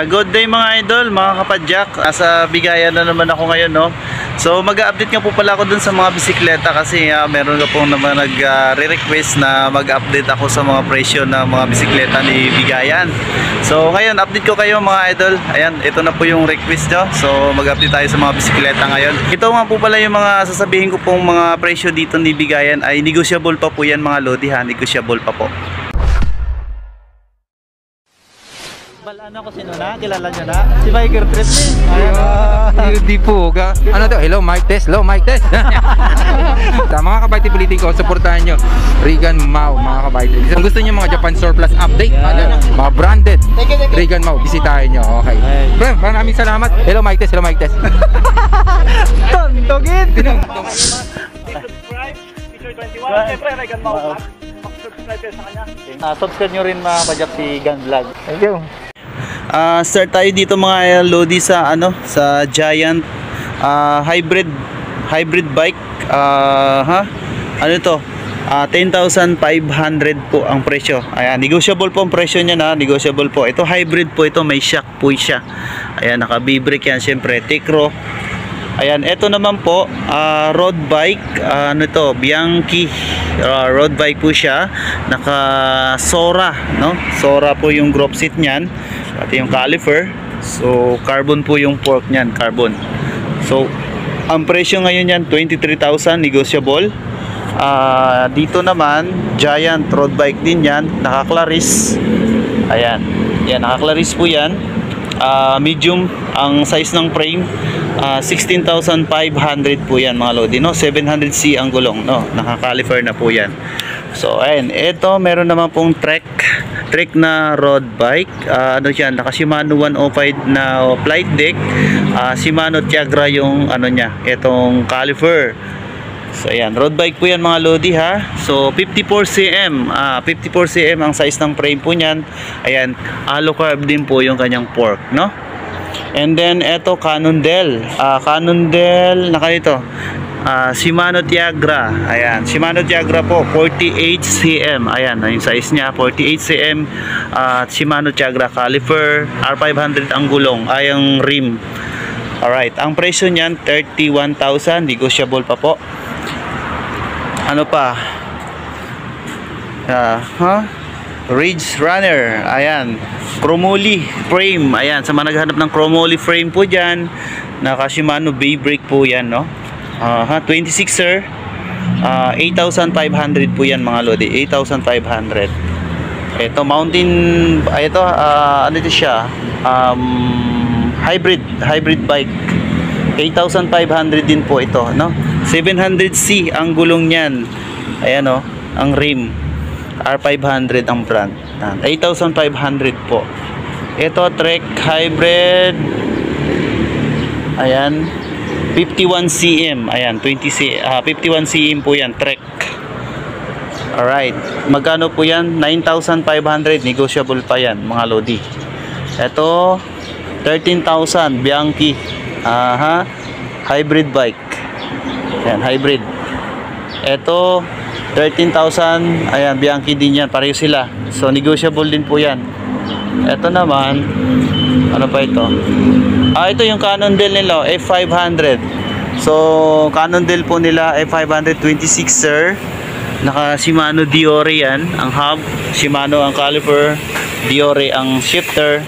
Good day mga idol, mga kapadyak. Nasa bigayan na naman ako ngayon, no? So mag-update nga po pala ako dun sa mga bisikleta kasi meron ka pong naman nag-request na mag-update ako sa mga presyo ng mga bisikleta ni Bigayan. So ngayon, update ko kayo mga idol. Ayan, ito na po yung request nyo. So mag-update tayo sa mga bisikleta ngayon. Ito nga po pala yung mga sasabihin ko pong mga presyo dito ni Bigayan ay negotiable pa po yan mga lodi ha. Negotiable pa po. Ano ko sino na? Kilala nyo na? Si Biker Trip. Hindi po. Ano to? Hello, mic test. Hello, mic test. Mga kabayti politin ko, supportahan nyo Regan Mau, mga kabayti. Kung gusto nyo mga Japan surplus update, mga branded Regan Mau, bisitahin nyo. Okay. Bro, maraming salamat. Hello, mic test. Hello, mic test. Tugin! Subscribe, Feature 21. Siyempre, Regan Mau. Subscribe sa kanya. Subscribe nyo rin mga kapadyak si Gun Vlog. Thank you. Start tayo dito mga lodi sa sa Giant hybrid bike. Ano to? 10,500 po ang presyo. Ayan, negotiable po ang presyo niya na, negotiable po. Ito hybrid po ito, may shock po siya. Ayan, naka-B-brake yan syempre, Tekro. Ayan, ito naman po road bike, ano to, Bianchi road bike po siya, naka Sora, no? Sora po yung group seat niyan, pati yung caliper. So carbon po yung fork niyan, carbon. So ang presyo ngayon yan 23,000 negotiable. Dito naman Giant road bike din yan, naka Claris. Ayan, yan naka Claris po yan. Medium ang size ng frame, 16,500 po yan mga lodi, no? 700C ang gulong, no? Naka-caliper na po yan. So ayan, ito meron naman pong trek na road bike. Ano yan, naka Shimano 105 na flight deck, Shimano Tiagra yung ano nya, itong caliper. So ayan, road bike po yan mga lodi ha. So 54cm, 54cm ang size ng frame po niyan. Ayan, alucarb din po yung kanyang fork, no? And then eto Cannondale. Cannondale naka dito. Shimano Tiagra. Ayan, Shimano Tiagra po 48cm. Ayan, yung size niya 48cm. Shimano Tiagra caliper, R500 ang gulong, ay ang rim. Alright, ang presyo niyan 31,000, negotiable pa po. Ano pa? Ridge Runner. Ayan, chromoly frame. Ayan, sa mga naghahanap ng chromoly frame po dyan, naka Shimano B-brake po yan, no? 26er, 8,500 po yan mga lodi. 8,500. Ito mountain, ito ano ito siya, hybrid bike, 8,500 din po ito, no? 700C ang gulong niyan. Ayan, oh, ang rim, R500 ang brand. 8,500 po. Ito Trek hybrid. Ayan, 51cm. Ayan, 51cm po yan, Trek. Alright, magkano po yan? 9,500, negotiable pa yan mga lodi. Ito 13,000 Bianchi, hybrid bike. Ayan, hybrid. Ito 13,000. Ayan, Bianchi din yan, pareho sila. So negotiable din po yan. Ito naman, ano pa ito? Ito yung Cannondale nila, F500. So Cannondale po nila, F500 26er. Naka Shimano Diore yan, ang hub, Shimano ang caliper, Diore ang shifter.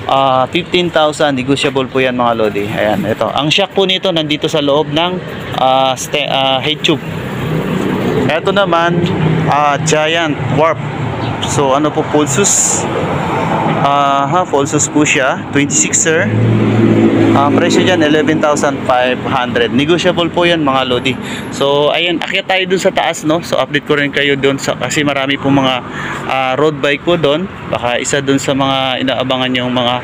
15,000, negotiable po yan mga lodi. Ayan, ito. Ang shock po nito nandito sa loob ng head tube. Ito naman Giant Warp. So ano po, Pulsus. Pulsus po siya, 26er. Presyo dyan 11,500, negotiable po yan mga lodi. So ayan, akyat tayo dun sa taas, no? So update ko rin kayo dun kasi marami po mga road bike po dun. Baka isa dun sa mga inaabangan yung mga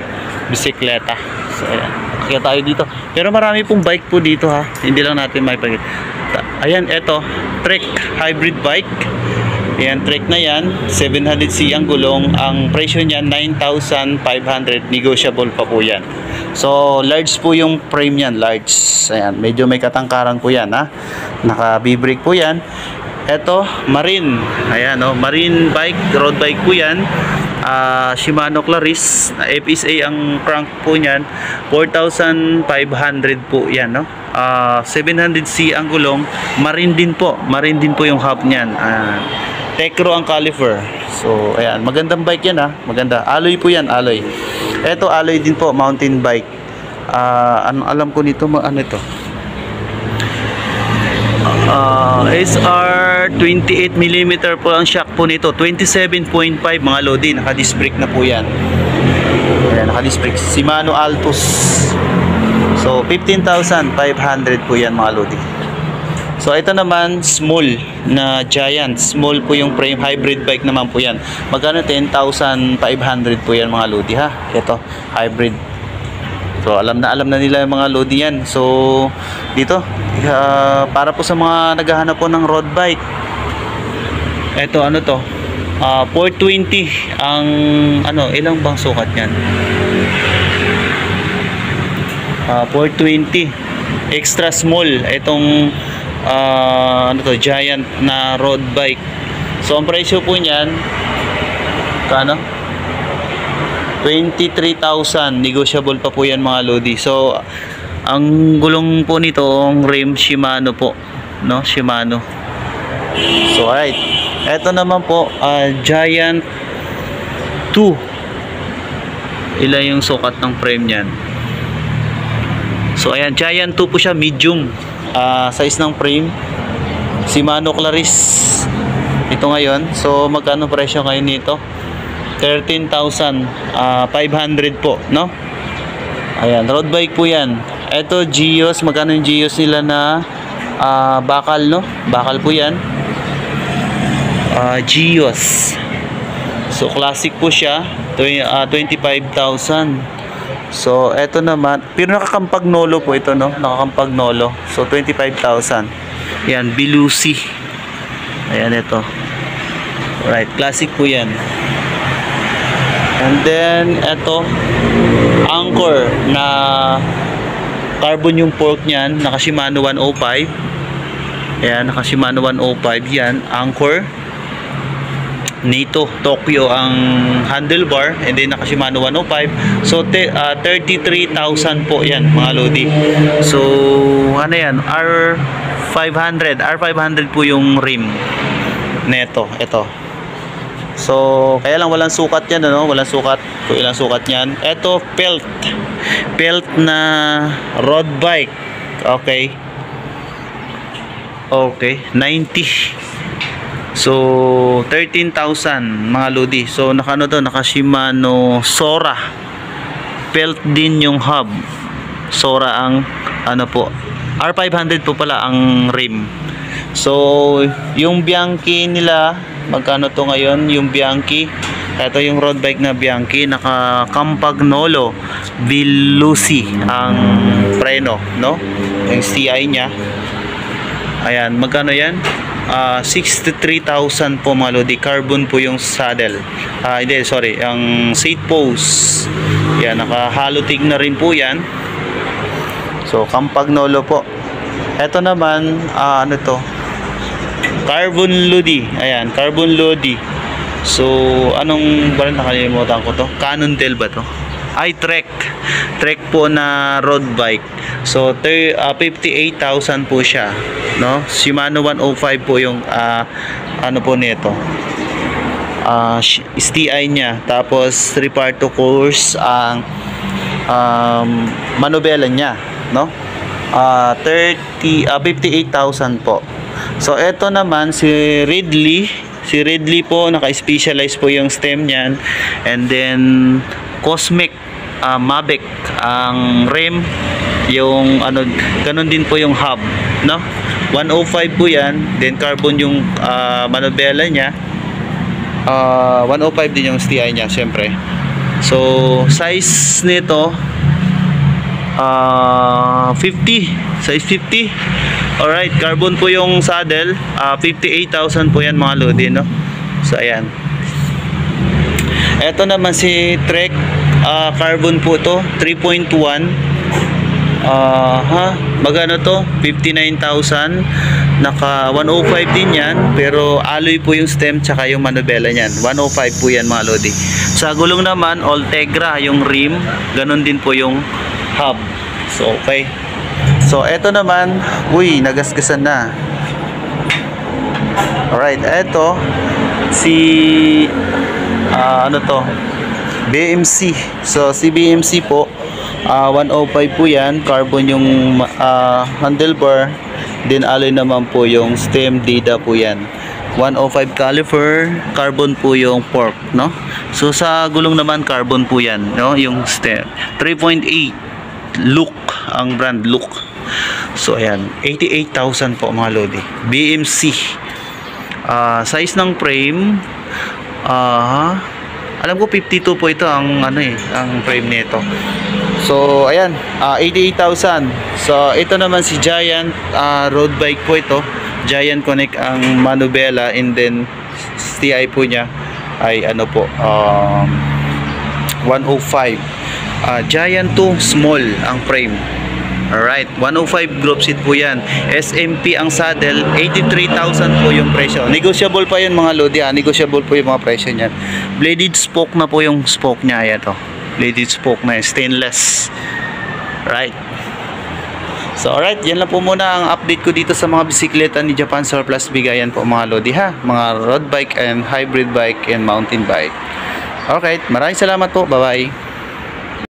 bisikleta. So ayan, akyat tayo dito. Pero marami pong bike po dito ha, hindi lang natin maipagit. Ayan, eto Trek hybrid bike, Yan, trek na yan, 700C ang gulong. Ang presyo niya 9,500, negotiable pa po yan. So large po yung frame yan, large. Ayan, medyo may katangkaran po yan, ha. Naka B-brake po yan. Ito, Marine. Ayan, oh, Marine bike, road bike po yan. Shimano Claris, FSA ang crank po niyan. 4,500 po yan, no. 700C ang gulong. Marine din po yung hub niyan. Tecro ang caliper. So ayan, magandang bike yan, ha. Maganda. Alloy po yan, alloy. Ito alloy din po, mountain bike. Alam ko nito, ano ito? SR 28mm po ang shock po nito. 27.5 mga lodi. Naka-disc brake na po yan. Ayan, naka-disc brake. Shimano Altus. So 15,500 po yan mga lodi. So ito naman, small na Giant. Small po yung frame, hybrid bike naman po yan. Magkano? 10,500 po yan mga lodi, ha. Ito, hybrid. So alam na nila yung mga lodi yan. So dito, para po sa mga naghahanap po ng road bike. Ito, ano to? 420 ang ilang bang sukat niyan? 420 extra small itong Giant na road bike. So ang presyo po niyan kano? 23,000, negotiable pa po yan mga lodi. So ang gulong po nito, ang rim Shimano po, no? Shimano. So alright, eto naman po, Giant 2. Ilan yung sukat ng frame niyan? So ayan, Giant 2 po siya, medium size ng frame. Shimano Claris ito ngayon. So magkano presyo ngayon nito? 13,500 po, no? Ayan, road bike po yan. Ito, Gios. Magkano yung Gios nila na bakal, no? Bakal po yan. Gios. So classic po siya, 25,000. So eto naman, pero nakakampag nolo po ito, no? Nakakampag nolo. So 25,000. Yan, Belusi. Ayan, ito. Alright, classic po yan. And then eto, Anchor na carbon yung fork niyan, naka Shimano 105. Ayan, naka Shimano 105 yan, Anchor. Nito, Tokyo ang handlebar, and then naka Shimano 105. So 33,000 po yan mga lodi. So ano yan, R500 po yung rim neto, ito. So kaya lang walang sukat yan, ano? Walang sukat. Kung ilang sukat yan. Ito, pelt na road bike. Okay, 90. So 13,000 mga lodi. So naka Shimano Sora. Pelt din yung hub. Sora ang R500 po pala ang rim. So yung Bianchi nila, magkano to ngayon yung Bianchi? Ito yung road bike na Bianchi, naka Campagnolo Belusi ang preno, no? Yung STI niya. Ayan, magkano yan? 63,000 po mga lodi. Carbon po yung saddle. Hindi, sorry, ang seat post. Yan, naka halotig na rin po yan. So Campagnolo po. Ito naman, ano to? Carbon Lodi. Ayan, Carbon Lodi. So anong brand, nakalimutan ko to? Cannondale ba to? Ay, Trek po na road bike. So 58,000 po siya, no? Shimano 105 po yung ano po nito, STI niya. Tapos 3 to course ang manubela niya, no? 58,000 po. So eto naman si Ridley po, naka-specialize po yung stem niyan. And then Cosmic Mavic ang rim, yung ganun din po yung hub, no? 105 po yan. Then carbon yung manubela niya. 105 din yung STI niya, syempre. So size nito 50, size 50. Alright, carbon po yung saddle. 58,000 po yan mga lodi, no? So ayan. Ito naman si Trek, carbon po to, 3.1. Magano to? 59,000. Naka 105 din yan, pero alloy po yung stem tsaka yung manubela niyan. 105 po yan mga lodi. Sa gulong naman, Ultegra yung rim, ganun din po yung hub. So okay. So eto naman, uy, nagasgasan na. Alright, eto si ano to? BMC. So si BMC po, 105 po yan, carbon yung handlebar, din alloy naman po yung stem, dida po yan. 105 caliper, carbon po yung fork, no? So sa gulong naman carbon po yan, no? Yung stem 3.8 Look ang brand, Look. So ayan, 88,000 po mga lodi. BMC. Size ng frame, alam ko 52 po ito ang ano ang frame nito. So ayan, 88,000. So ito naman si Giant, road bike po ito. Giant Connect ang manubela, and then TI po niya ay ano po, 105. Giant 2 small ang frame. Alright, 105 group seat po yan. SMP ang saddle, 83,000 po yung presyo. Negotiable pa yun mga lodi, negotiable po yung mga presyo niyan. Bladed spoke na po yung spoke niya. Ayan to, bladed spoke na stainless. Right. So alright, yan lang po muna ang update ko dito sa mga bisikleta ni Japan Surplus Bigayan po mga lodi ha. Mga road bike and hybrid bike and mountain bike. Alright, maraming salamat po. Bye bye.